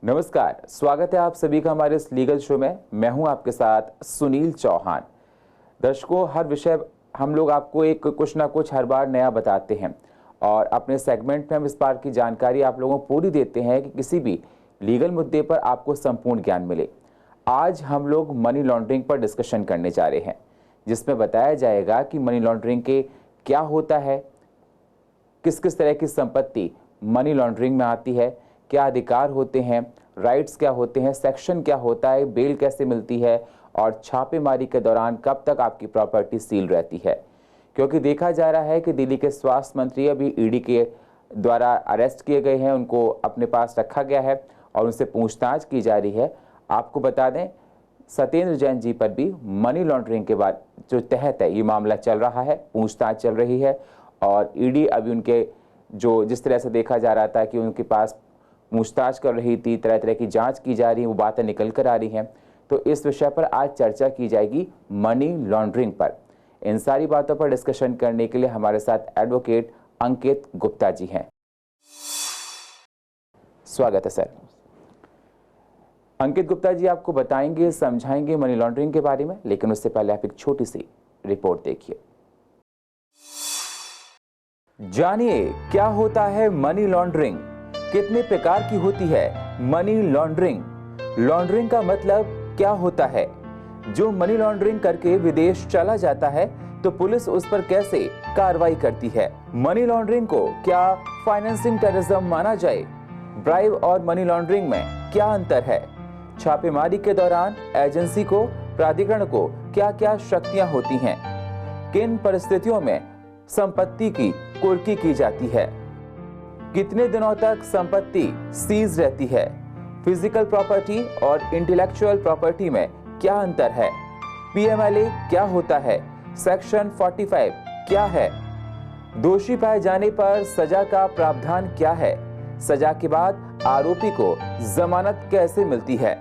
नमस्कार, स्वागत है आप सभी का हमारे इस लीगल शो में। मैं हूं आपके साथ सुनील चौहान। दर्शकों, हर विषय हम लोग आपको एक कुछ ना कुछ हर बार नया बताते हैं और अपने सेगमेंट में हम इस बार की जानकारी आप लोगों को पूरी देते हैं कि किसी भी लीगल मुद्दे पर आपको संपूर्ण ज्ञान मिले। आज हम लोग मनी लॉन्ड्रिंग पर डिस्कशन करने जा रहे हैं, जिसमें बताया जाएगा कि मनी लॉन्ड्रिंग के क्या होता है, किस किस तरह की संपत्ति मनी लॉन्ड्रिंग में आती है, क्या अधिकार होते हैं, राइट्स क्या होते हैं, सेक्शन क्या होता है, बेल कैसे मिलती है और छापेमारी के दौरान कब तक आपकी प्रॉपर्टी सील रहती है। क्योंकि देखा जा रहा है कि दिल्ली के स्वास्थ्य मंत्री अभी ईडी के द्वारा अरेस्ट किए गए हैं, उनको अपने पास रखा गया है और उनसे पूछताछ की जा रही है। आपको बता दें, सत्येंद्र जैन जी पर भी मनी लॉन्ड्रिंग के बाद जो तहत है ये मामला चल रहा है, पूछताछ चल रही है और ईडी अभी उनके जो जिस तरह से देखा जा रहा था कि उनके पास पूछताछ कर रही थी, तरह तरह की जांच की जा रही है, वो बातें निकल कर आ रही हैं। तो इस विषय पर आज चर्चा की जाएगी, मनी लॉन्ड्रिंग पर। इन सारी बातों पर डिस्कशन करने के लिए हमारे साथ एडवोकेट अंकित गुप्ता जी हैं। स्वागत है सर। अंकित गुप्ता जी आपको बताएंगे, समझाएंगे मनी लॉन्ड्रिंग के बारे में, लेकिन उससे पहले आप एक छोटी सी रिपोर्ट देखिए। जानिए क्या होता है मनी लॉन्ड्रिंग, कितने प्रकार की होती है मनी लॉन्ड्रिंग, लॉन्ड्रिंग का मतलब क्या होता है, जो मनी लॉन्ड्रिंग करके विदेश चला जाता है तो पुलिस उस पर कैसे कार्रवाई करती है, मनी लॉन्ड्रिंग को क्या फाइनेंसिंग टेररिज्म माना जाए, ब्राइब और मनी लॉन्ड्रिंग में क्या अंतर है, छापेमारी के दौरान एजेंसी को, प्राधिकरण को क्या क्या शक्तियां होती हैं, किन परिस्थितियों में संपत्ति की कुर्की की जाती है, कितने दिनों तक संपत्ति सीज रहती है, फिजिकल प्रॉपर्टी और इंटेलेक्चुअल प्रॉपर्टी में क्या अंतर है, पीएमएलए क्या होता है, सेक्शन 45 क्या है, दोषी पाए जाने पर सजा का प्रावधान क्या है, सजा के बाद आरोपी को जमानत कैसे मिलती है।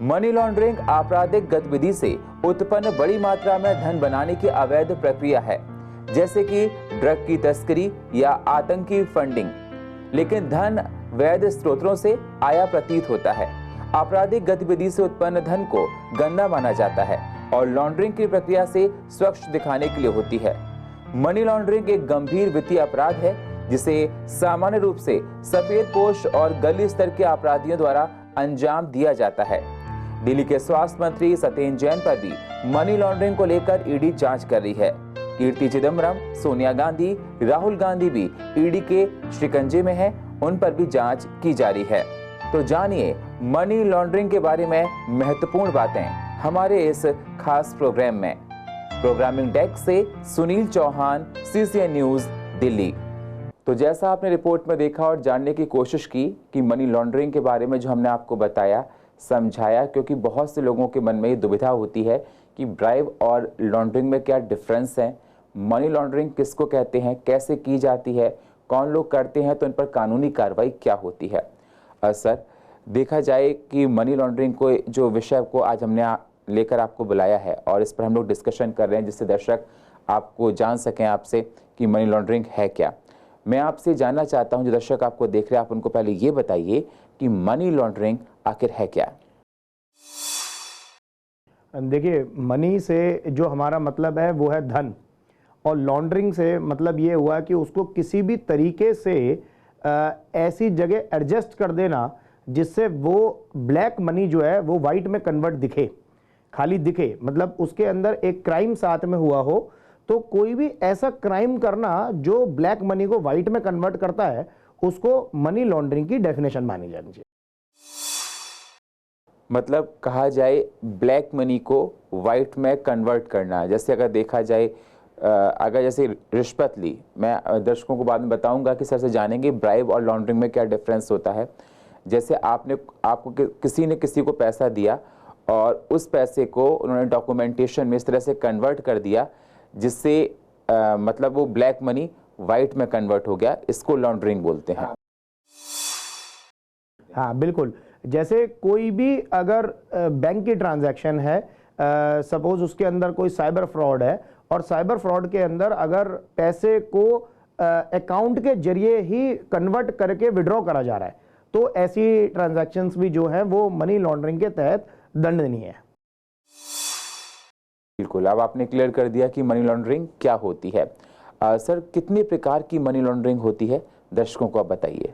मनी लॉन्ड्रिंग आपराधिक गतिविधि से उत्पन्न बड़ी मात्रा में धन बनाने की अवैध प्रक्रिया है, जैसे कि ड्रग की तस्करी या आतंकी फंडिंग, लेकिन धन वैध स्रोतों से आया प्रतीत होता है। आपराधिक गतिविधि से उत्पन्न धन को गंदा माना जाता है और लॉन्ड्रिंग की प्रक्रिया से स्वच्छ दिखाने के लिए होती है। मनी लॉन्ड्रिंग एक गंभीर वित्तीय अपराध है जिसे सामान्य रूप से सफेद पोश और गली स्तर के अपराधियों द्वारा अंजाम दिया जाता है। दिल्ली के स्वास्थ्य मंत्री सत्येंद्र जैन पर भी मनी लॉन्ड्रिंग को लेकर ईडी जांच कर रही है। कीर्ति चिदम्बरम, सोनिया गांधी, राहुल गांधी भी ईडी के शिकंजे में हैं, उन पर भी जांच की जा रही है। तो जानिए मनी लॉन्ड्रिंग के बारे में महत्वपूर्ण बातें हमारे इस खास प्रोग्राम में। प्रोग्रामिंग डेस्क से सुनील चौहान, सीसीएन न्यूज, दिल्ली। तो जैसा आपने रिपोर्ट में देखा और जानने की कोशिश की कि मनी लॉन्ड्रिंग के बारे में जो हमने आपको बताया, समझाया, क्योंकि बहुत से लोगों के मन में ये दुविधा होती है कि ब्राइब और लॉन्ड्रिंग में क्या डिफरेंस है, मनी लॉन्ड्रिंग किसको कहते हैं, कैसे की जाती है, कौन लोग करते हैं, तो इन पर कानूनी कार्रवाई क्या होती है। सर, देखा जाए कि मनी लॉन्ड्रिंग को जो विषय को आज हमने लेकर आपको बुलाया है और इस पर हम लोग डिस्कशन कर रहे हैं, जिससे दर्शक आपको जान सकें आपसे कि मनी लॉन्ड्रिंग है क्या। मैं आपसे जानना चाहता हूं, जो दर्शक आपको देख रहे हैं, आप उनको पहले ये बताइए कि मनी लॉन्ड्रिंग आखिर है क्या। देखिए, मनी से जो हमारा मतलब है वो है धन, और लॉन्ड्रिंग से मतलब ये हुआ कि उसको किसी भी तरीके से ऐसी जगह एडजस्ट कर देना जिससे वो ब्लैक मनी जो है वो वाइट में कन्वर्ट दिखे, खाली दिखे, मतलब उसके अंदर एक क्राइम साथ में हुआ हो। तो कोई भी ऐसा क्राइम करना जो ब्लैक मनी को वाइट में कन्वर्ट करता है, उसको मनी लॉन्ड्रिंग की डेफिनेशन मानी जानी चाहिए। मतलब कहा जाए ब्लैक मनी को वाइट में कन्वर्ट करना। जैसे अगर देखा जाए, अगर जैसे रिश्वत ली, मैं दर्शकों को बाद में बताऊंगा कि सर से जानेंगे ब्राइब और लॉन्ड्रिंग में क्या डिफरेंस होता है। जैसे आपको किसी ने किसी को पैसा दिया और उस पैसे को उन्होंने डॉक्यूमेंटेशन में इस तरह से कन्वर्ट कर दिया जिससे मतलब वो ब्लैक मनी वाइट में कन्वर्ट हो गया, इसको लॉन्ड्रिंग बोलते हैं। हाँ बिल्कुल, जैसे कोई भी अगर बैंक की ट्रांजैक्शन है, सपोज उसके अंदर कोई साइबर फ्रॉड है और साइबर फ्रॉड के अंदर अगर पैसे को अकाउंट के जरिए ही कन्वर्ट करके विड्रॉ करा जा रहा है, तो ऐसी ट्रांजैक्शंस भी जो है वो मनी लॉन्ड्रिंग के तहत दंडनीय है। बिल्कुल, अब आपने क्लियर कर दिया कि मनी लॉन्ड्रिंग क्या होती है। सर, कितने प्रकार की मनी लॉन्ड्रिंग होती है, दर्शकों को आप बताइए।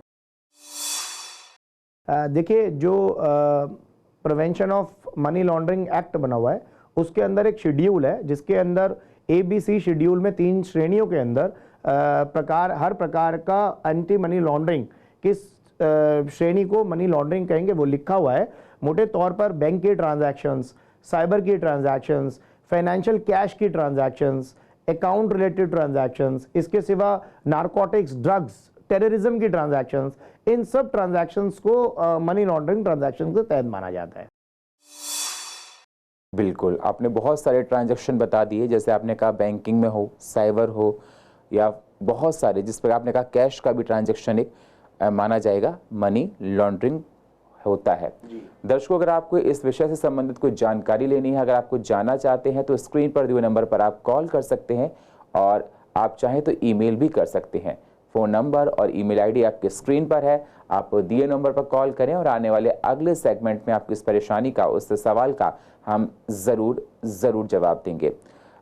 देखिए, जो prevention of money laundering act बना हुआ है उसके अंदर एक शेड्यूल है जिसके अंदर ABC शेड्यूल में 3 श्रेणियों के अंदर हर प्रकार का एंटी मनी लॉन्ड्रिंग किस श्रेणी को मनी लॉन्ड्रिंग कहेंगे वो लिखा हुआ है। मोटे तौर पर बैंक के ट्रांजैक्शंस, साइबर की ट्रांजैक्शंस, फाइनेंशियल कैश की ट्रांजैक्शंस, अकाउंट रिलेटेड ट्रांजैक्शंस, इसके सिवा नारकोटिक्स, ड्रग्स, टेररिज्म की ट्रांजैक्शंस, इन सब ट्रांजैक्शंस को मनी लॉन्ड्रिंग ट्रांजैक्शन के तहत माना जाता है। बिल्कुल, आपने बहुत सारे ट्रांजैक्शन बता दिए, जैसे आपने कहा बैंकिंग में हो, साइबर हो, या बहुत सारे, जिस पर आपने कहा कैश का भी ट्रांजैक्शन एक माना जाएगा, मनी लॉन्ड्रिंग होता है। दर्शकों, अगर आपको इस विषय से संबंधित कोई जानकारी लेनी है, अगर आप कुछ जानना चाहते हैं, तो स्क्रीन पर दिए नंबर पर आप कॉल कर सकते हैं और आप चाहें तो ईमेल भी कर सकते हैं। फ़ोन नंबर और ईमेल आईडी आपके स्क्रीन पर है, आप दिए नंबर पर कॉल करें और आने वाले अगले सेगमेंट में आपकी इस परेशानी का, उस सवाल का हम ज़रूर जवाब देंगे।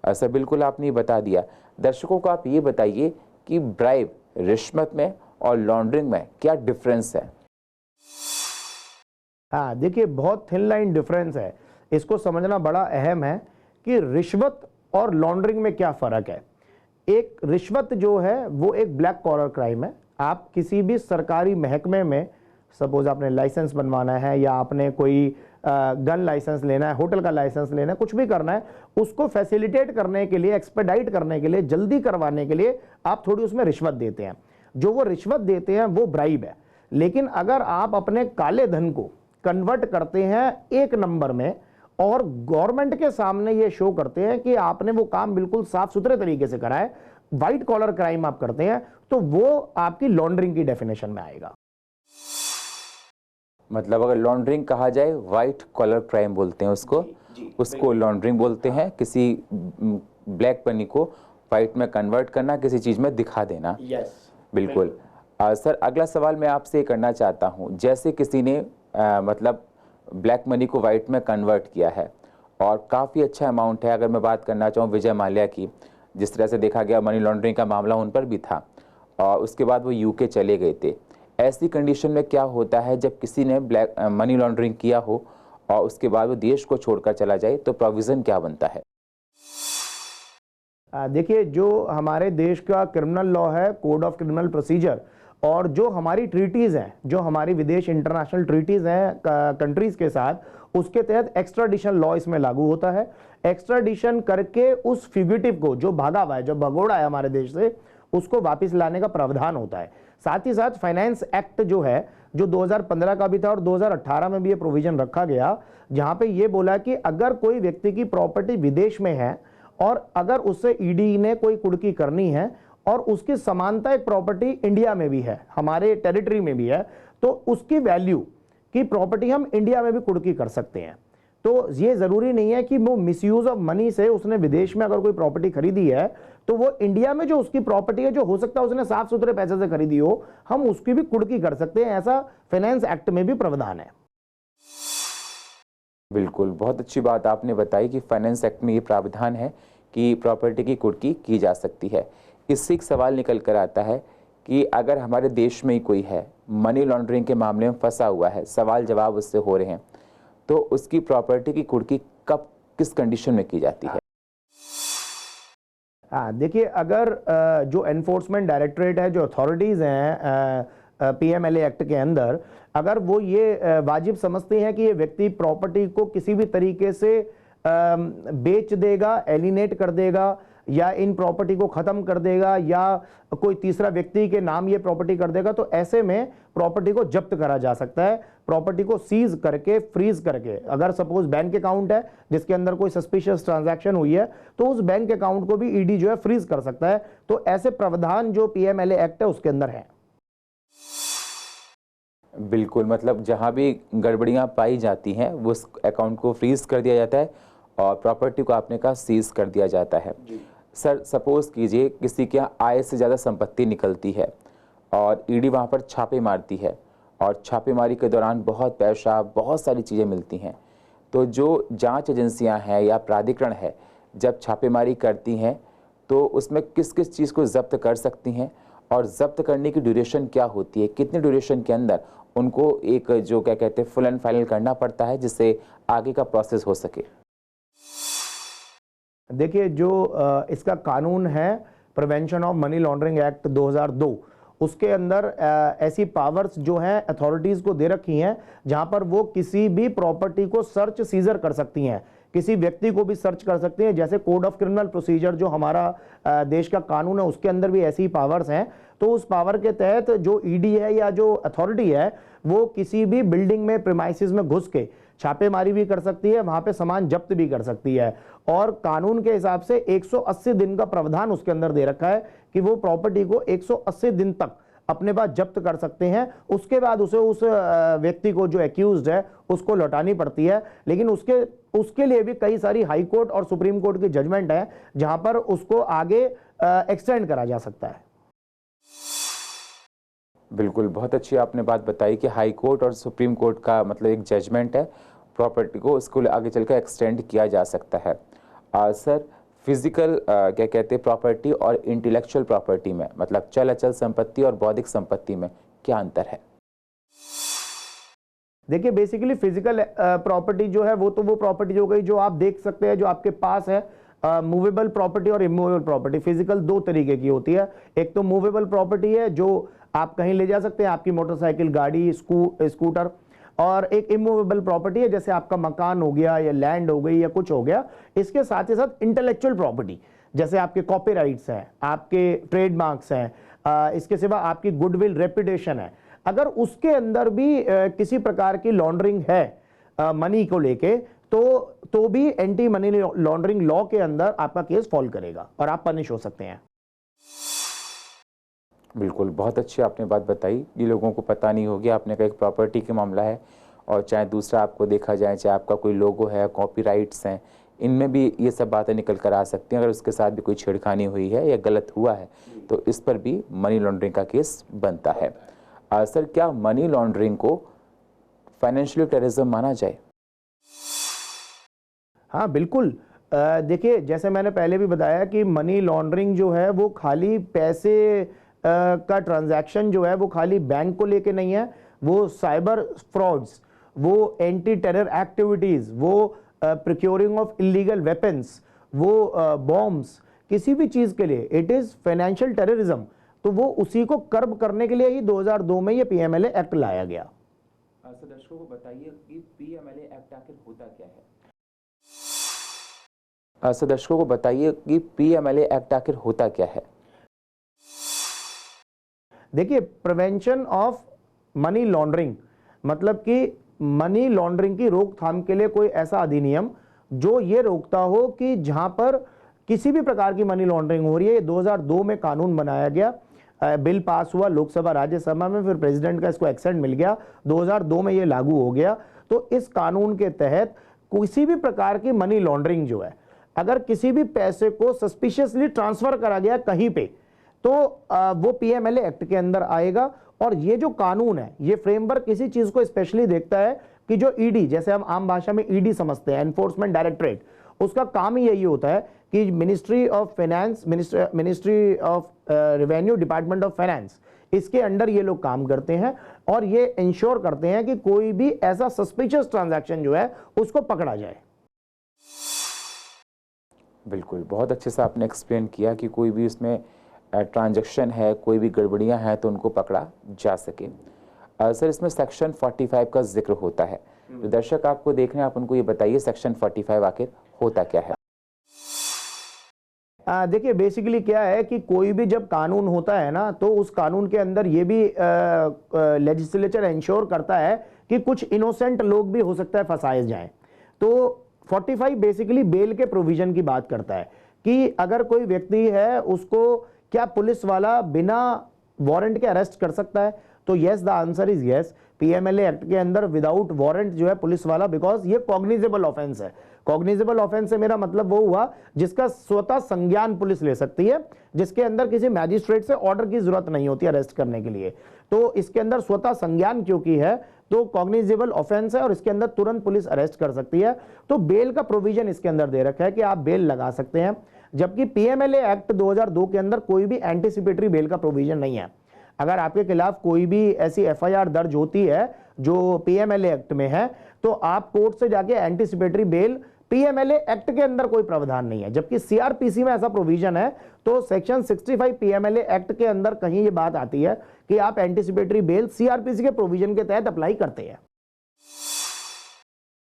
सर, बिल्कुल आपने बता दिया। दर्शकों को आप ये बताइए कि ब्राइब, रिश्वत में और लॉन्ड्रिंग में क्या डिफरेंस है? हाँ, देखिए, बहुत थिन लाइन डिफरेंस है। इसको समझना बड़ा अहम है कि रिश्वत और लॉन्ड्रिंग में क्या फ़र्क है। एक रिश्वत जो है वो एक ब्लैक कॉलर क्राइम है। आप किसी भी सरकारी महकमे में, सपोज आपने लाइसेंस बनवाना है या आपने कोई गन लाइसेंस लेना है, होटल का लाइसेंस लेना है, कुछ भी करना है, उसको फैसिलिटेट करने के लिए, एक्सपेडाइट करने के लिए, जल्दी करवाने के लिए आप थोड़ी उसमें रिश्वत देते हैं। जो वो रिश्वत देते हैं वो ब्राइब है। लेकिन अगर आप अपने काले धन को कन्वर्ट करते हैं एक नंबर में और गवर्नमेंट के सामने ये शो करते हैं कि आपने वो काम बिल्कुल साफ सुथरे तरीके से करा है, व्हाइट कॉलर क्राइम आप करते हैं, तो वो आपकी लॉन्ड्रिंग की डेफिनेशन में आएगा। मतलब अगर लॉन्ड्रिंग कहा जाए, व्हाइट कॉलर क्राइम बोलते हैं उसको, उसको लॉन्ड्रिंग बोलते हैं। किसी ब्लैक मनी को व्हाइट में कन्वर्ट करना, किसी चीज में दिखा देना। बिल्कुल। सर, अगला सवाल मैं आपसे करना चाहता हूं, जैसे किसी ने मतलब ब्लैक मनी को वाइट में कन्वर्ट किया है और काफ़ी अच्छा अमाउंट है। अगर मैं बात करना चाहूँ विजय माल्या की, जिस तरह से देखा गया मनी लॉन्ड्रिंग का मामला उन पर भी था और उसके बाद वो यूके चले गए थे। ऐसी कंडीशन में क्या होता है जब किसी ने ब्लैक मनी लॉन्ड्रिंग किया हो और उसके बाद वो देश को छोड़कर चला जाए, तो प्रोविज़न क्या बनता है? देखिए, जो हमारे देश का क्रिमिनल लॉ है, कोड ऑफ क्रिमिनल प्रोसीजर, और जो हमारी ट्रीटीज़ हैं, जो हमारी विदेश इंटरनेशनल ट्रीटीज़ हैं कंट्रीज़ के साथ, उसके तहत एक्स्ट्राडिशन लॉ इसमें लागू होता है। एक्स्ट्राडिशन करके उस फ्यूगिटिव को, जो भागा हुआ है, जो भगोड़ा है हमारे देश से, उसको वापस लाने का प्रावधान होता है। साथ ही साथ फाइनेंस एक्ट जो है, जो 2015 का भी था और 2018 में भी ये प्रोविजन रखा गया, जहां पे ये बोला कि अगर कोई व्यक्ति की प्रॉपर्टी विदेश में है और अगर उससे ईडी ने कोई कुर्की करनी है और उसकी समानता एक प्रॉपर्टी इंडिया में भी है, हमारे टेरिटरी में भी है, तो उसकी वैल्यू की प्रॉपर्टी हम इंडिया में भी कुर्की कर सकते हैं। तो ये जरूरी नहीं है कि वो मिसयूज ऑफ मनी से उसने विदेश में अगर कोई प्रॉपर्टी खरीदी है तो वो इंडिया में जो उसकी प्रॉपर्टी है, जो हो सकता है उसने साफ सुथरे पैसे से खरीदी हो, हम उसकी भी कुर्की कर सकते हैं। ऐसा फाइनेंस एक्ट में भी प्रावधान है। बिल्कुल, बहुत अच्छी बात आपने बताई कि फाइनेंस एक्ट में ये प्रावधान है कि प्रॉपर्टी की कुर्की की जा सकती है। इससे एक सवाल निकल कर आता है कि अगर हमारे देश में ही कोई है, मनी लॉन्ड्रिंग के मामले में फंसा हुआ है, सवाल जवाब उससे हो रहे हैं, तो उसकी प्रॉपर्टी की कुर्की कब, किस कंडीशन में की जाती है? हाँ, देखिए, अगर जो एनफोर्समेंट डायरेक्टरेट है, जो अथॉरिटीज़ हैं PMLA एक्ट के अंदर, अगर वो ये वाजिब समझते हैं कि ये व्यक्ति प्रॉपर्टी को किसी भी तरीके से बेच देगा, एलिनेट कर देगा, या इन प्रॉपर्टी को ख़त्म कर देगा, या कोई तीसरा व्यक्ति के नाम ये प्रॉपर्टी कर देगा, तो ऐसे में प्रॉपर्टी को जब्त करा जा सकता है। प्रॉपर्टी को सीज करके, फ्रीज करके, अगर सपोज बैंक अकाउंट है जिसके अंदर कोई सस्पिशियस ट्रांजैक्शन हुई है, तो उस बैंक अकाउंट को भी ईडी जो है फ्रीज कर सकता है। तो ऐसे प्रावधान जो PMLA एक्ट है उसके अंदर है। बिल्कुल, मतलब जहां भी गड़बड़ियां पाई जाती हैं वो उस अकाउंट को फ्रीज कर दिया जाता है और प्रॉपर्टी को आपने कहा सीज कर दिया जाता है। सर, सपोज कीजिए किसी के यहाँ आय से ज़्यादा संपत्ति निकलती है और ईडी वहाँ पर छापे मारती है और छापेमारी के दौरान बहुत पैसा, बहुत सारी चीज़ें मिलती हैं। तो जो जांच एजेंसियां हैं या प्राधिकरण है, जब छापेमारी करती हैं तो उसमें किस किस चीज़ को जब्त कर सकती हैं और जब्त करने की ड्यूरेशन क्या होती है, कितने ड्यूरेशन के अंदर उनको एक जो क्या कहते हैं फुल एंड फाइनल करना पड़ता है जिससे आगे का प्रोसेस हो सके? देखिए, जो इसका कानून है prevention of money laundering act 2002, उसके अंदर ऐसी पावर्स जो हैं अथॉरिटीज़ को दे रखी हैं जहां पर वो किसी भी प्रॉपर्टी को सर्च सीजर कर सकती हैं, किसी व्यक्ति को भी सर्च कर सकते हैं। जैसे कोड ऑफ क्रिमिनल प्रोसीजर जो हमारा देश का कानून है, उसके अंदर भी ऐसी पावर्स हैं। तो उस पावर के तहत जो ईडी है या जो अथॉरिटी है वो किसी भी बिल्डिंग में, प्रीमाइसिस में घुस के छापेमारी भी कर सकती है, वहां पे सामान जब्त भी कर सकती है। और कानून के हिसाब से 180 दिन का प्रावधान उसके अंदर दे रखा है कि वो प्रॉपर्टी को 180 दिन तक अपने पास जब्त कर सकते हैं। उसके बाद उसे उस व्यक्ति को जो एक्यूज्ड है उसको लौटानी पड़ती है। लेकिन उसके लिए भी कई सारी हाई कोर्ट और सुप्रीम कोर्ट की जजमेंट है जहां पर उसको आगे एक्सटेंड करा जा सकता है। बिल्कुल, बहुत अच्छी आपने बात बताई कि हाई कोर्ट और सुप्रीम कोर्ट का मतलब एक जजमेंट है, प्रॉपर्टी को उसको आगे चलकर एक्सटेंड किया जा सकता है। सर, फिजिकल क्या कहते हैं प्रॉपर्टी और इंटेलेक्चुअल प्रॉपर्टी में, मतलब चल अचल संपत्ति और बौद्धिक संपत्ति में क्या अंतर है? देखिए, बेसिकली फिजिकल प्रॉपर्टी जो है वो प्रॉपर्टी हो गई जो आप देख सकते हैं, जो आपके पास है। मूवेबल प्रॉपर्टी और इमूवेबल प्रॉपर्टी फिजिकल दो तरीके की होती है। एक तो मूवेबल प्रॉपर्टी है जो आप कहीं ले जा सकते हैं, आपकी मोटरसाइकिल, गाड़ी, स्कूटर। और एक इमूवेबल प्रॉपर्टी है जैसे आपका मकान हो गया या लैंड हो गई या कुछ हो गया। इसके साथ ही साथ इंटेलेक्चुअल प्रॉपर्टी जैसे आपके कॉपीराइट्स हैं, आपके ट्रेडमार्क्स हैं, इसके सिवा आपकी गुडविल, रेपुटेशन है। अगर उसके अंदर भी किसी प्रकार की लॉन्ड्रिंग है मनी को लेके तो भी एंटी मनी लॉन्ड्रिंग लॉ के अंदर आपका केस फॉल करेगा और आप पनिश हो सकते हैं। बिल्कुल, बहुत अच्छी आपने बात बताई। ये लोगों को पता नहीं होगी, आपने कहा एक प्रॉपर्टी का मामला है और चाहे दूसरा आपको देखा जाए, चाहे आपका कोई लोगो है, कॉपीराइट्स हैं, इनमें भी ये सब बातें निकल कर आ सकती हैं। अगर उसके साथ भी कोई छेड़खानी हुई है या गलत हुआ है तो इस पर भी मनी लॉन्ड्रिंग का केस बनता है। सर, क्या मनी लॉन्ड्रिंग को फाइनेंशियल टेररिज्म माना जाए? हाँ, बिल्कुल। देखिए, जैसे मैंने पहले भी बताया कि मनी लॉन्ड्रिंग जो है वो खाली पैसे का ट्रांजैक्शन जो है वो खाली बैंक को लेके नहीं है। वो साइबर फ्रॉड्स, वो एंटी टेरर एक्टिविटीज, वो प्रोक्योरिंग ऑफ इलीगल वेपन्स, वो बॉम्ब्स, किसी भी चीज के लिए इट इज फाइनेंशियल टेररिज्म। तो वो उसी को कर्ब करने के लिए ही 2002 में ये पीएमएलए एक्ट लाया गया। दर्शकों को बताइए कि पीएमएलए एक्ट आखिर होता क्या है? दर्शकों को बताइए कि पीएमएलए एक्ट आखिर होता क्या है? देखिए, प्रिवेंशन ऑफ मनी लॉन्ड्रिंग मतलब कि मनी लॉन्ड्रिंग की रोकथाम के लिए कोई ऐसा अधिनियम जो ये रोकता हो कि जहां पर किसी भी प्रकार की मनी लॉन्ड्रिंग हो रही है। 2002 में कानून बनाया गया, बिल पास हुआ लोकसभा राज्यसभा में, फिर प्रेसिडेंट का इसको एक्सेंट मिल गया, 2002 में ये लागू हो गया। तो इस कानून के तहत किसी भी प्रकार की मनी लॉन्ड्रिंग जो है, अगर किसी भी पैसे को सस्पिशियसली ट्रांसफर करा गया कहीं पे तो वो पीएमएलए एक्ट के अंदर आएगा। और ये जो कानून है ये फ्रेमवर्क किसी चीज को स्पेशली देखता है कि जो ईडी, जैसे हम आम भाषा में ईडी समझते हैं, एनफोर्समेंट डायरेक्टरेट, उसका काम ही यही होता है कि ministry of finance, ministry of revenue, department of finance, इसके अंडर ये लोग काम करते हैं और ये इंश्योर करते हैं कि कोई भी ऐसा सस्पिशियस ट्रांजैक्शन जो है उसको पकड़ा जाए। बिल्कुल, बहुत अच्छे से आपने एक्सप्लेन किया कि कोई भी उसमें ट्रांजैक्शन है, कोई भी गड़बड़ियां हैं तो उनको पकड़ा जा सके। सर, इसमें सेक्शन 45 का जिक्र होता है। जो दर्शक आपको देख रहे हैं आप उनको ये बताइए सेक्शन 45 आखिर होता क्या है? देखिए, बेसिकली क्या है कि कोई भी जब कानून होता है ना तो उस कानून के अंदर ये भी लेजिस्लेचर इंश्योर करता है कि कुछ इनोसेंट लोग भी हो सकता है फंसाए जाएं। तो 45 बेसिकली बेल के प्रोविजन की बात करता है कि अगर कोई व्यक्ति है उसको क्या पुलिस वाला बिना वारंट के अरेस्ट कर सकता है? तो yes, the answer is yes. PMLA act के अंदर विदाउट वारंट जो है पुलिस वाला, बिकॉज ये कॉग्निजेबल ऑफेंस है, कॉग्निजेबल ऑफेंस से मेरा मतलब वो हुआ जिसका स्वतः संज्ञान पुलिस ले सकती है, जिसके अंदर किसी मैजिस्ट्रेट से ऑर्डर की जरूरत नहीं होती अरेस्ट करने के लिए। तो इसके अंदर स्वतः संज्ञान क्योंकि है तो कॉग्निजेबल ऑफेंस है और इसके अंदर तुरंत पुलिस अरेस्ट कर सकती है। तो बेल का प्रोविजन इसके अंदर दे रखा है कि आप बेल लगा सकते हैं, जबकि पीएमएलए एक्ट 2002 के अंदर कोई भी एंटीसिपेटरी बेल का प्रोविजन नहीं है। अगर आपके खिलाफ कोई भी ऐसी एफआईआर दर्ज होती है जो पीएमएलए एक्ट में है तो आप कोर्ट से जाके एंटीसिपेटरी बेल, पीएमएलए एक्ट के अंदर कोई प्रावधान नहीं है, जबकि सीआरपीसी में ऐसा प्रोविजन है। तो सेक्शन 65 पीएमएलए एक्ट के अंदर कहीं ये बात आती है कि आप एंटीसिपेटरी बेल सीआरपीसी के प्रोविजन के तहत अप्लाई करते हैं।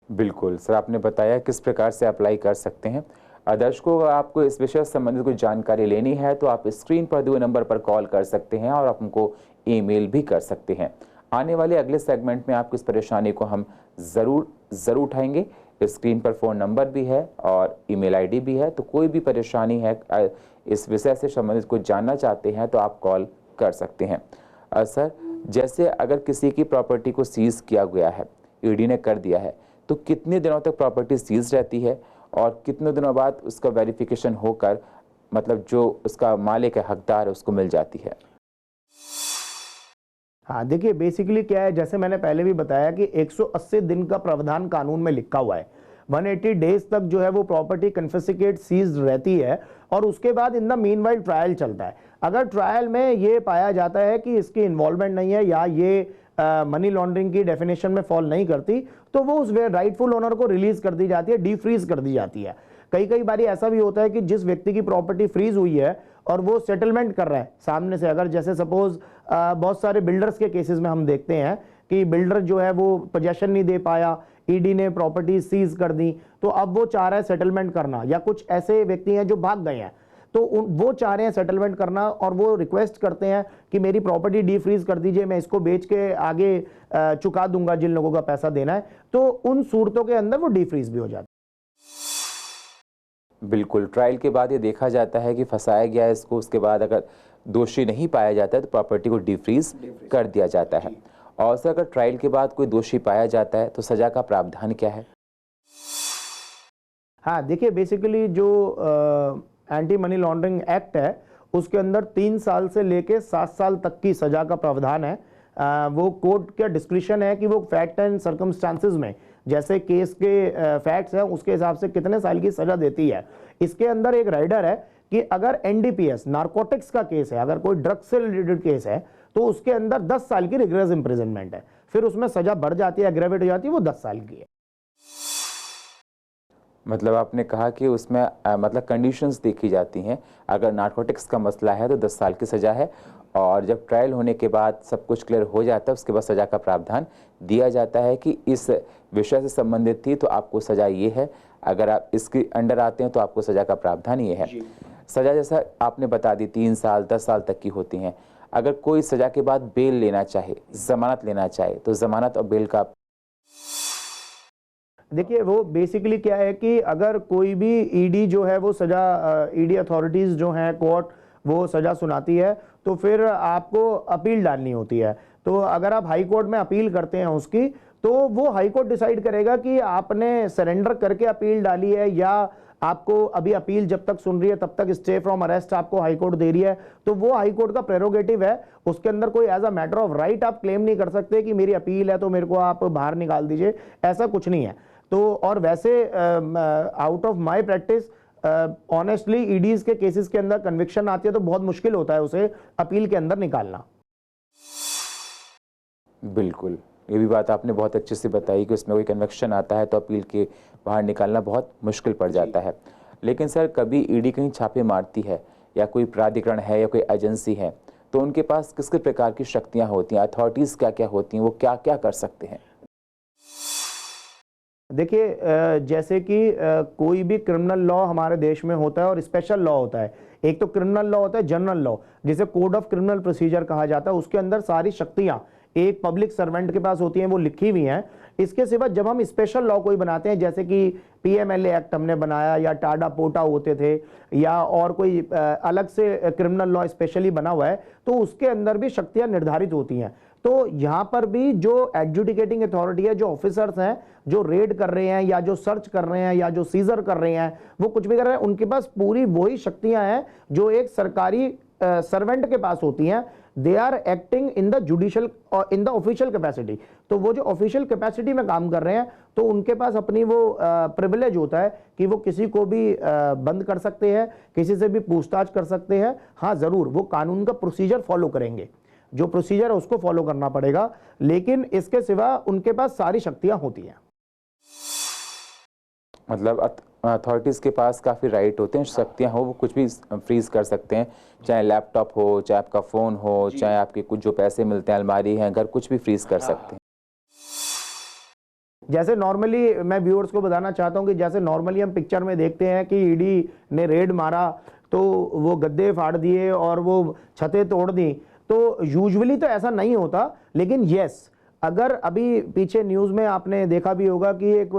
बिल्कुल सर, आपने बताया किस प्रकार से अप्लाई कर सकते हैं। दर्शकों, अगर आपको इस विषय से संबंधित कोई जानकारी लेनी है तो आप स्क्रीन पर दिए हुए नंबर पर कॉल कर सकते हैं और आप हमको ईमेल भी कर सकते हैं। आने वाले अगले सेगमेंट में आपकी इस परेशानी को हम ज़रूर उठाएंगे। स्क्रीन पर फ़ोन नंबर भी है और ईमेल आईडी भी है, तो कोई भी परेशानी है, इस विषय से संबंधित कुछ जानना चाहते हैं तो आप कॉल कर सकते हैं। सर, जैसे अगर किसी की प्रॉपर्टी को सीज किया गया है, ईडी ने कर दिया है, तो कितने दिनों तक प्रॉपर्टी सीज रहती है और कितने दिनों बाद उसका वेरिफिकेशन होकर मतलब जो उसका मालिक है, हकदार है, उसको मिल जाती है? हाँ देखिए, बेसिकली क्या है, जैसे मैंने पहले भी बताया कि 180 दिन का प्रावधान कानून में लिखा हुआ है। 180 डेज तक जो है वो प्रॉपर्टी कन्फिस्केट सीज रहती है और उसके बाद इन द मीनवाइल ट्रायल चलता है। अगर ट्रायल में ये पाया जाता है कि इसकी इन्वॉल्वमेंट नहीं है या ये मनी लॉन्ड्रिंग की डेफिनेशन में फॉल नहीं करती तो वो उस राइटफुल ओनर को रिलीज कर दी जाती है, डीफ्रीज कर दी जाती है। कई बार ऐसा भी होता है कि जिस व्यक्ति की प्रॉपर्टी फ्रीज हुई है और वो सेटलमेंट कर रहा है सामने से, अगर जैसे सपोज बहुत सारे बिल्डर्स के केसेस में हम देखते हैं कि बिल्डर जो है वो पोजेशन नहीं दे पाया, ईडी ने प्रॉपर्टी सीज कर दी, तो अब वो चाह रहा है सेटलमेंट करना, या कुछ ऐसे व्यक्ति हैं जो भाग गए हैं तो वो चाह रहे हैं सेटलमेंट करना और वो रिक्वेस्ट करते हैं कि मेरी प्रॉपर्टी डीफ्रीज कर दीजिए, मैं इसको बेच के आगे चुका दूंगा जिन लोगों का पैसा देना है। तो उन सूरतों के अंदर वो डीफ्रीज भी हो जाता है। बिल्कुल, ट्रायल के बाद ये देखा जाता है कि फंसाया गया है इसको, उसके बाद अगर दोषी नहीं पाया जाता है तो प्रॉपर्टी को डीफ्रीज कर दिया जाता है। और सर, अगर ट्रायल के बाद कोई दोषी पाया जाता है तो सजा का प्रावधान क्या है? हाँ देखिए, बेसिकली जो एंटी मनी लॉन्ड्रिंग एक्ट है उसके अंदर 3 साल से लेके 7 साल तक की सजा का प्रावधान है। वो कोर्ट का डिस्क्रिप्शन है कि वो फैक्ट एंड सर्कमस्टांसेस में जैसे केस के फैक्ट्स हैं उसके हिसाब से कितने साल की सजा देती है। इसके अंदर एक राइडर है कि अगर एनडीपीएस नारकोटिक्स का केस है, अगर कोई ड्रग्स से रिलेटेड केस है तो उसके अंदर 10 साल की रिग्रेस इंप्रिजनमेंट है, फिर उसमें सजा बढ़ जाती है, एग्रेवेट हो जाती है, वो 10 साल की है। मतलब आपने कहा कि उसमें मतलब कंडीशंस देखी जाती हैं। अगर नारकोटिक्स का मसला है तो 10 साल की सज़ा है और जब ट्रायल होने के बाद सब कुछ क्लियर हो जाता है उसके बाद सज़ा का प्रावधान दिया जाता है कि इस विषय से संबंधित थी तो आपको सज़ा ये है, अगर आप इसके अंडर आते हैं तो आपको सज़ा का प्रावधान ये है। सज़ा जैसा आपने बता दी 3 साल 10 साल तक की होती हैं। अगर कोई सज़ा के बाद बेल लेना चाहे, ज़मानत लेना चाहे, तो ज़मानत और बेल का देखिए वो बेसिकली क्या है कि अगर कोई भी ईडी जो है वो सजा, ईडी अथॉरिटीज़ जो हैं कोर्ट वो सज़ा सुनाती है तो फिर आपको अपील डालनी होती है। तो अगर आप हाई कोर्ट में अपील करते हैं उसकी तो वो हाई कोर्ट डिसाइड करेगा कि आपने सरेंडर करके अपील डाली है या आपको अभी अपील जब तक सुन रही है तब तक स्टे फ्रॉम अरेस्ट आपको हाई कोर्ट दे रही है। तो वो हाई कोर्ट का प्रेरोगेटिव है, उसके अंदर कोई as a matter of right आप क्लेम नहीं कर सकते कि मेरी अपील है तो मेरे को आप बाहर निकाल दीजिए, ऐसा कुछ नहीं है। तो और वैसे out of my practice honestly EDs के केसेस के अंदर कन्विक्शन आती है तो बहुत मुश्किल होता है उसे अपील के अंदर निकालना। बिल्कुल, ये भी बात आपने बहुत अच्छे से बताई कि उसमें कोई कन्विक्शन आता है तो अपील के बाहर निकालना बहुत मुश्किल पड़ जाता है। लेकिन सर, कभी ईडी कहीं छापे मारती है या कोई प्राधिकरण है या कोई एजेंसी है तो उनके पास किस किस प्रकार की शक्तियां होती हैं, अथॉरिटीज़ क्या क्या होती हैं, वो क्या क्या कर सकते हैं? देखिए जैसे कि कोई भी क्रिमिनल लॉ हमारे देश में होता है और स्पेशल लॉ होता है। एक तो क्रिमिनल लॉ होता है, जनरल लॉ जिसे कोड ऑफ क्रिमिनल प्रोसीजर कहा जाता है, उसके अंदर सारी शक्तियां एक पब्लिक सर्वेंट के पास होती हैं, वो लिखी हुई हैं। इसके सिवा जब हम स्पेशल लॉ कोई बनाते हैं जैसे कि पीएमएलए एक्ट हमने बनाया या टाडा पोटा होते थे या और कोई अलग से क्रिमिनल लॉ स्पेशली बना हुआ है तो उसके अंदर भी शक्तियां निर्धारित होती हैं। तो यहाँ पर भी जो एडजुडिकेटिंग अथॉरिटी है, जो ऑफिसर्स हैं, जो रेड कर रहे हैं या जो सर्च कर रहे हैं या जो सीजर कर रहे हैं, वो कुछ भी कर रहे हैं, उनके पास पूरी वही शक्तियां हैं जो एक सरकारी सर्वेंट के पास होती हैं। They are acting in the judicial और इन द ऑफिशियल कैपेसिटी। तो वो जो ऑफिशियल कैपेसिटी में काम कर रहे हैं, तो उनके पास अपनी वो प्रिविलेज होता है कि वो किसी को भी बंद कर सकते हैं, किसी से भी पूछताछ कर सकते हैं। हाँ जरूर वो कानून का प्रोसीजर फॉलो करेंगे, जो प्रोसीजर है उसको फॉलो करना पड़ेगा, लेकिन इसके सिवा उनके पास सारी शक्तियां होती हैं। मतलब अथॉरिटीज़ के पास काफ़ी राइट होते हैं, शक्तियाँ हो, वो कुछ भी फ्रीज कर सकते हैं, चाहे लैपटॉप हो, चाहे आपका फ़ोन हो, चाहे आपके कुछ जो पैसे मिलते हैं, अलमारी है, घर, कुछ भी फ्रीज कर सकते हैं। जैसे नॉर्मली मैं व्यूअर्स को बताना चाहता हूं कि जैसे नॉर्मली हम पिक्चर में देखते हैं कि ईडी ने रेड मारा तो वो गद्दे फाड़ दिए और वो छतें तोड़ दी, तो यूजुअली तो ऐसा नहीं होता। लेकिन यस, अगर अभी पीछे न्यूज़ में आपने देखा भी होगा कि एक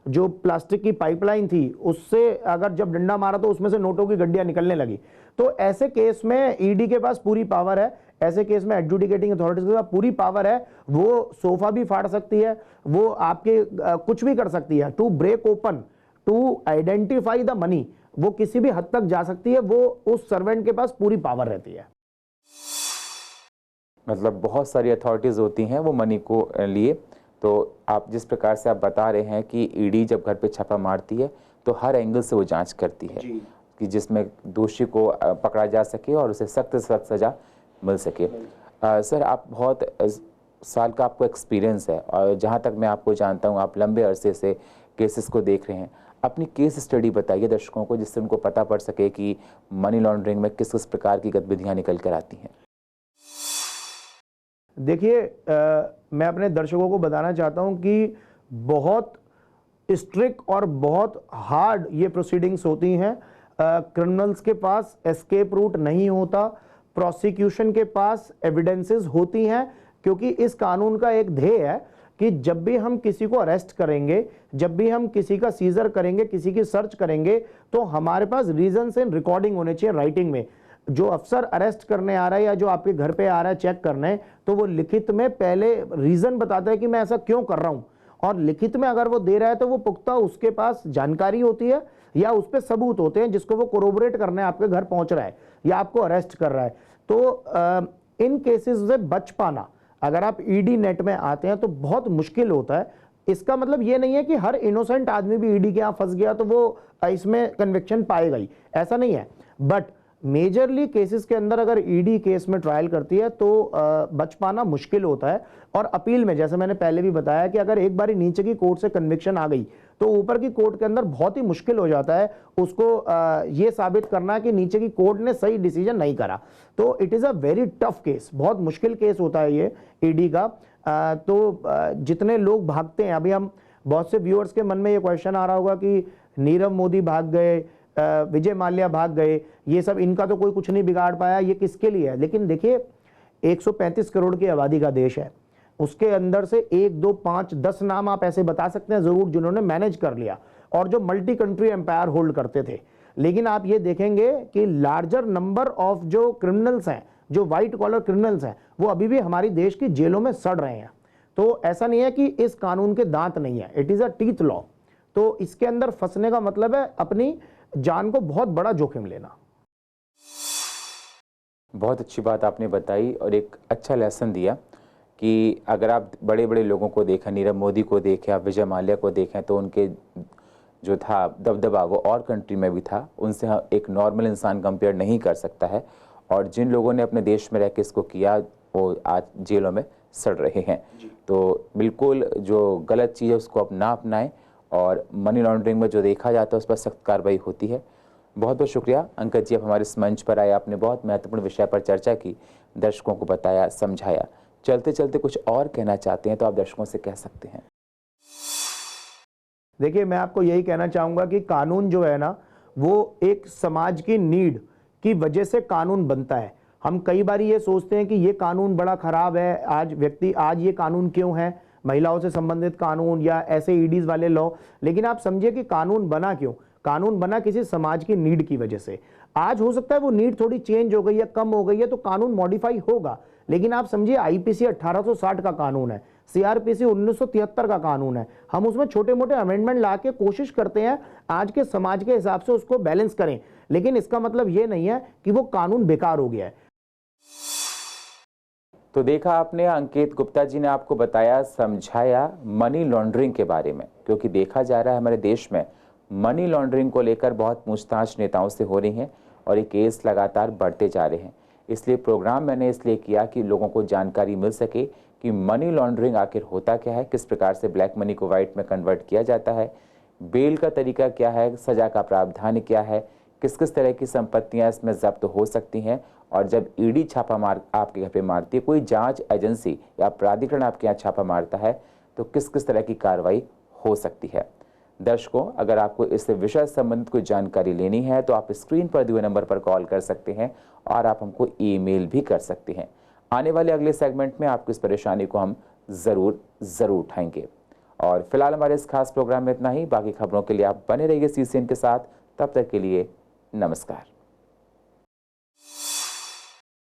जो प्लास्टिक की पाइपलाइन थी, उससे अगर जब डंडा मारा तो उसमें से नोटों की गड्डियां निकलने लगी। तो ऐसे केस में ईडी के पास पूरी पावर है, ऐसे केस में एडजुडिकेटिंग अथॉरिटीज के पास पूरी पावर है। वो सोफा भी फाड़ सकती है, वो आपके कुछ भी कर सकती है to break open, to identify the money. वो किसी भी हद तक जा सकती है, वो उस सर्वेंट के पास पूरी पावर रहती है। मतलब बहुत सारी अथॉरिटीज़ होती हैं वो मनी को लिए। तो आप जिस प्रकार से आप बता रहे हैं कि ईडी जब घर पे छापा मारती है तो हर एंगल से वो जांच करती है कि जिसमें दोषी को पकड़ा जा सके और उसे सख्त से सख्त सज़ा मिल सके। सर, आप बहुत साल का आपको एक्सपीरियंस है और जहाँ तक मैं आपको जानता हूँ आप लंबे अरसे से केसेस को देख रहे हैं। अपनी केस स्टडी बताइए दर्शकों को, जिससे उनको पता पड़ सके कि मनी लॉन्ड्रिंग में किस किस प्रकार की गतिविधियाँ निकल कर आती हैं। देखिए, मैं अपने दर्शकों को बताना चाहता हूं कि बहुत स्ट्रिक्ट और बहुत हार्ड ये प्रोसीडिंग्स होती हैं। क्रिमिनल्स के पास एस्केप रूट नहीं होता, प्रोसिक्यूशन के पास एविडेंसेस होती हैं, क्योंकि इस कानून का एक ध्येय है कि जब भी हम किसी को अरेस्ट करेंगे, जब भी हम किसी का सीजर करेंगे, किसी की सर्च करेंगे, तो हमारे पास रीजंस एंड रिकॉर्डिंग होने चाहिए राइटिंग में। जो अफसर अरेस्ट करने आ रहा है या जो आपके घर पे आ रहा है चेक करने, तो वो लिखित में पहले रीजन बताता है कि मैं ऐसा क्यों कर रहा हूं, और लिखित में अगर वो दे रहा है तो वो पुख्ता उसके पास जानकारी होती है या उस पर सबूत होते हैं जिसको वो कोरोबोरेट करने आपके घर पहुंच रहा है या आपको अरेस्ट कर रहा है। तो इन केसेस से बच पाना, अगर आप ईडी नेट में आते हैं तो बहुत मुश्किल होता है। इसका मतलब ये नहीं है कि हर इनोसेंट आदमी भी ईडी के यहाँ फंस गया तो वो इसमें कन्विक्शन पाएगा ही, ऐसा नहीं है। बट मेजरली केसेस के अंदर अगर ईडी केस में ट्रायल करती है तो बच पाना मुश्किल होता है। और अपील में, जैसे मैंने पहले भी बताया कि अगर एक बारी नीचे की कोर्ट से कन्विक्शन आ गई तो ऊपर की कोर्ट के अंदर बहुत ही मुश्किल हो जाता है उसको ये साबित करना कि नीचे की कोर्ट ने सही डिसीजन नहीं करा। तो it is a very tough case, बहुत मुश्किल केस होता है ये ईडी का। तो जितने लोग भागते हैं, अभी हम बहुत से व्यूअर्स के मन में ये क्वेश्चन आ रहा होगा कि नीरव मोदी भाग गए, विजय माल्या भाग गए, ये सब इनका तो कोई कुछ नहीं बिगाड़ पाया, ये किसके लिए है? लेकिन देखिए, 135 करोड़ की आबादी का देश है, उसके अंदर से 1, 2, 5, 10 नाम आप ऐसे बता सकते हैं जरूर जिन्होंने मैनेज कर लिया और जो मल्टी कंट्री एम्पायर होल्ड करते थे। लेकिन आप ये देखेंगे कि लार्जर नंबर ऑफ जो क्रिमिनल्स हैं, जो व्हाइट कॉलर क्रिमिनल्स हैं, वो अभी भी हमारी देश की जेलों में सड़ रहे हैं। तो ऐसा नहीं है कि इस कानून के दांत नहीं है, it is a teeth law. तो इसके अंदर फंसने का मतलब है अपनी जान को बहुत बड़ा जोखिम लेना। बहुत अच्छी बात आपने बताई और एक अच्छा लेसन दिया कि अगर आप बड़े बड़े लोगों को देखें, नीरव मोदी को देखें, आप विजय माल्या को देखें, तो उनके जो था दबदबा वो और कंट्री में भी था, उनसे एक नॉर्मल इंसान कंपेयर नहीं कर सकता है। और जिन लोगों ने अपने देश में रह के इसको किया वो आज जेलों में सड़ रहे हैं। तो बिल्कुल जो गलत चीज़ है उसको आप ना अपनाएं और मनी लॉन्ड्रिंग में जो देखा जाता है उस पर सख्त कार्रवाई होती है। बहुत बहुत शुक्रिया अंकज जी, आप हमारे इस मंच पर आए, आपने बहुत महत्वपूर्ण विषय पर चर्चा की, दर्शकों को बताया, समझाया। चलते चलते कुछ और कहना चाहते हैं तो आप दर्शकों से कह सकते हैं। देखिए, मैं आपको यही कहना चाहूँगा कि कानून जो है ना, वो एक समाज की नीड की वजह से कानून बनता है। हम कई बार ये सोचते हैं कि ये कानून बड़ा खराब है, आज ये कानून क्यों है, महिलाओं से संबंधित कानून या ऐसे ईडीज वाले लॉ। लेकिन आप समझिए कि कानून बना क्यों? कानून बना किसी समाज की नीड की वजह से। आज हो सकता है वो नीड थोड़ी चेंज हो गई है, कम हो गई है, तो कानून मॉडिफाई होगा। लेकिन आप समझिए आईपीसी 1860 का कानून है, सीआरपीसी 1973 का कानून है, हम उसमें छोटे मोटे अमेंडमेंट ला के कोशिश करते हैं आज के समाज के हिसाब से उसको बैलेंस करें, लेकिन इसका मतलब ये नहीं है कि वो कानून बेकार हो गया है। तो देखा आपने, अंकित गुप्ता जी ने आपको बताया, समझाया मनी लॉन्ड्रिंग के बारे में, क्योंकि देखा जा रहा है हमारे देश में मनी लॉन्ड्रिंग को लेकर बहुत पूछताछ नेताओं से हो रही है और ये केस लगातार बढ़ते जा रहे हैं। इसलिए प्रोग्राम मैंने इसलिए किया कि लोगों को जानकारी मिल सके कि मनी लॉन्ड्रिंग आखिर होता क्या है, किस प्रकार से ब्लैक मनी को वाइट में कन्वर्ट किया जाता है, बेल का तरीका क्या है, सजा का प्रावधान क्या है, किस किस तरह की संपत्तियां इसमें जब्त हो सकती हैं, और जब ईडी छापा मार आपके घर पे मारती है, कोई जांच एजेंसी या प्राधिकरण आपके यहाँ छापा मारता है, तो किस किस तरह की कार्रवाई हो सकती है। दर्शकों, अगर आपको इस विषय से संबंधित कोई जानकारी लेनी है तो आप स्क्रीन पर दिए नंबर पर कॉल कर सकते हैं और आप हमको ईमेल भी कर सकते हैं। आने वाले अगले सेगमेंट में आपकी इस परेशानी को हम ज़रूर उठाएंगे। और फिलहाल हमारे इस खास प्रोग्राम में इतना ही। बाकी खबरों के लिए आप बने रहिए CCN के साथ। तब तक के लिए नमस्कार।